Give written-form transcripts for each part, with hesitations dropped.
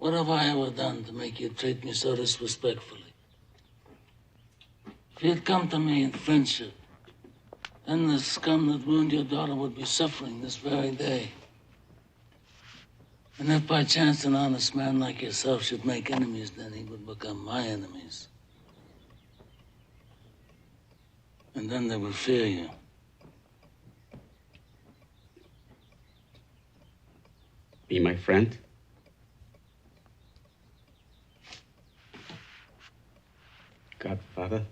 What have I ever done to make you treat me so disrespectfully? If you'd come to me in friendship, then the scum that ruined your daughter would be suffering this very day. And if by chance an honest man like yourself should make enemies, then he would become my enemies. And then they would fear you. Be my friend? Godfather?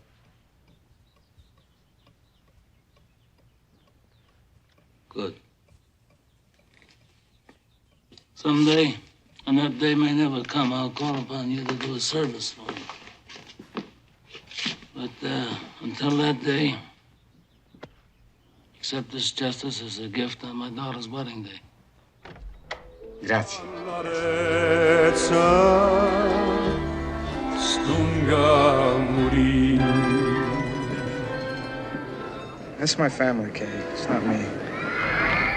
Good. Someday, and that day may never come, I'll call upon you to do a service for me. But until that day, accept this justice as a gift on my daughter's wedding day. Grazie. That's my family, Kay. It's not me.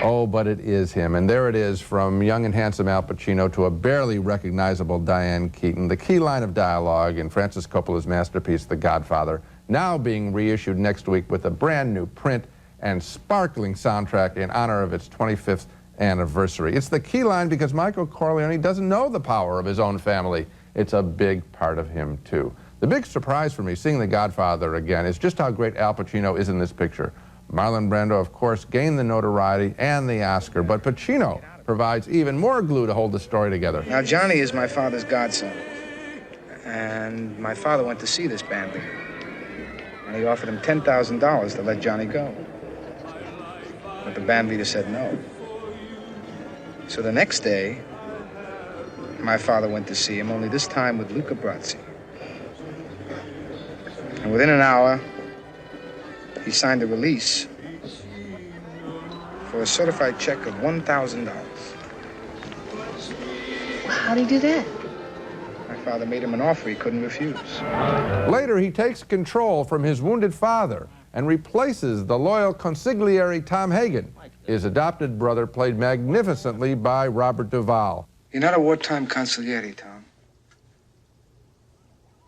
Oh, but it is him. And there it is, from young and handsome Al Pacino to a barely recognizable Diane Keaton. The key line of dialogue in Francis Coppola's masterpiece, The Godfather, now being reissued next week with a brand new print and sparkling soundtrack in honor of its 25th anniversary. It's the key line because Michael Corleone doesn't know the power of his own family. It's a big part of him, too. The big surprise for me seeing The Godfather again is just how great Al Pacino is in this picture. Marlon Brando, of course, gained the notoriety and the Oscar, but Pacino provides even more glue to hold the story together. Now, Johnny is my father's godson, and my father went to see this band leader, and he offered him $10,000 to let Johnny go. But the band leader said no. So the next day, my father went to see him, only this time with Luca Brasi. And within an hour, he signed a release for a certified check of $1,000. How did he do that? My father made him an offer he couldn't refuse. Later, he takes control from his wounded father and replaces the loyal consigliere Tom Hagen, his adopted brother, played magnificently by Robert Duvall. You're not a wartime consigliere, Tom.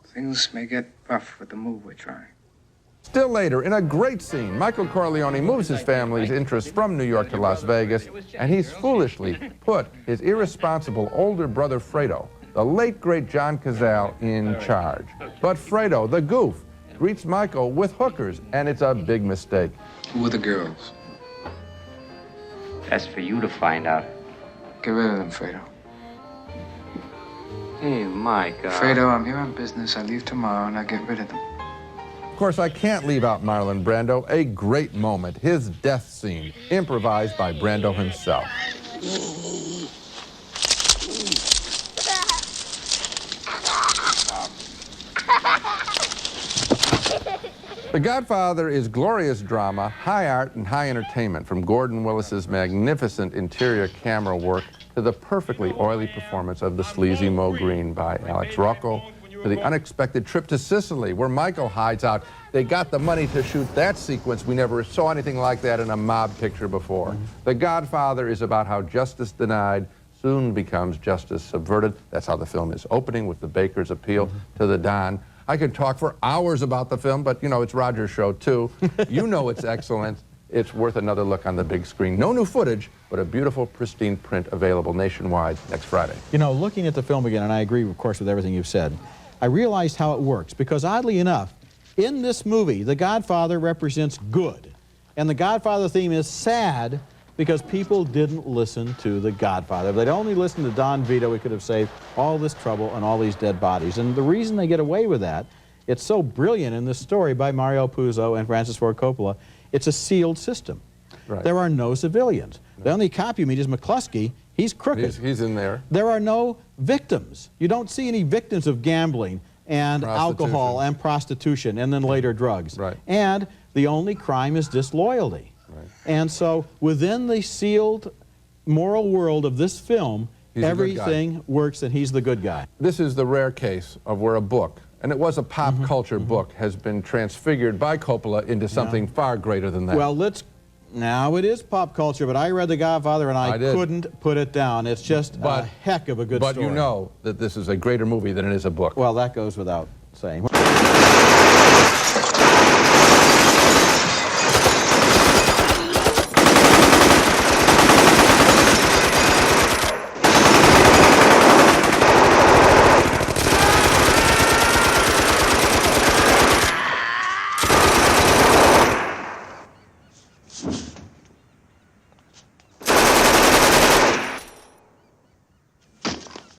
Things may get rough with the move we're trying. Still later, in a great scene, Michael Corleone moves his family's interests from New York to Las Vegas, and he's foolishly put his irresponsible older brother Fredo, the late great John Cazale, in charge. But Fredo, the goof, greets Michael with hookers, and it's a big mistake. Who are the girls? That's for you to find out. Get rid of them, Fredo. Hey, Mike. Fredo, I'm here on business. I leave tomorrow, and I get rid of them. Of course, I can't leave out Marlon Brando, a great moment, his death scene, improvised by Brando himself. The Godfather is glorious drama, high art, and high entertainment, from Gordon Willis's magnificent interior camera work to the perfectly oily performance of the sleazy Mo Green by Alex Rocco, to the unexpected trip to Sicily, where Michael hides out. They got the money to shoot that sequence. We never saw anything like that in a mob picture before. The Godfather is about how justice denied soon becomes justice subverted. That's how the film is opening, with the baker's appeal to the Don. I could talk for hours about the film, but, you know, it's Roger's show, too. You know it's excellent. It's worth another look on the big screen. No new footage, but a beautiful, pristine print available nationwide next Friday. You know, looking at the film again, and I agree, of course, with everything you've said, I realized how it works, because oddly enough, in this movie, The Godfather represents good, and the Godfather theme is sad because people didn't listen to The Godfather. If they'd only listened to Don Vito, we could have saved all this trouble and all these dead bodies. And the reason they get away with that, it's so brilliant in this story by Mario Puzo and Francis Ford Coppola, it's a sealed system. Right. There are no civilians. No. The only cop you meet is McCluskey. He's crooked. He's in there. There are no victims. You don't see any victims of gambling and alcohol and prostitution and then later drugs. Right. And the only crime is disloyalty. Right. And so within the sealed moral world of this film, everything works and he's the good guy. This is the rare case of where a book, and it was a pop culture book, has been transfigured by Coppola into something far greater than that. Well, let's Now, it is pop culture, but I read The Godfather and I couldn't put it down. It's just a heck of a good story. But you know that this is a greater movie than it is a book. Well, that goes without saying.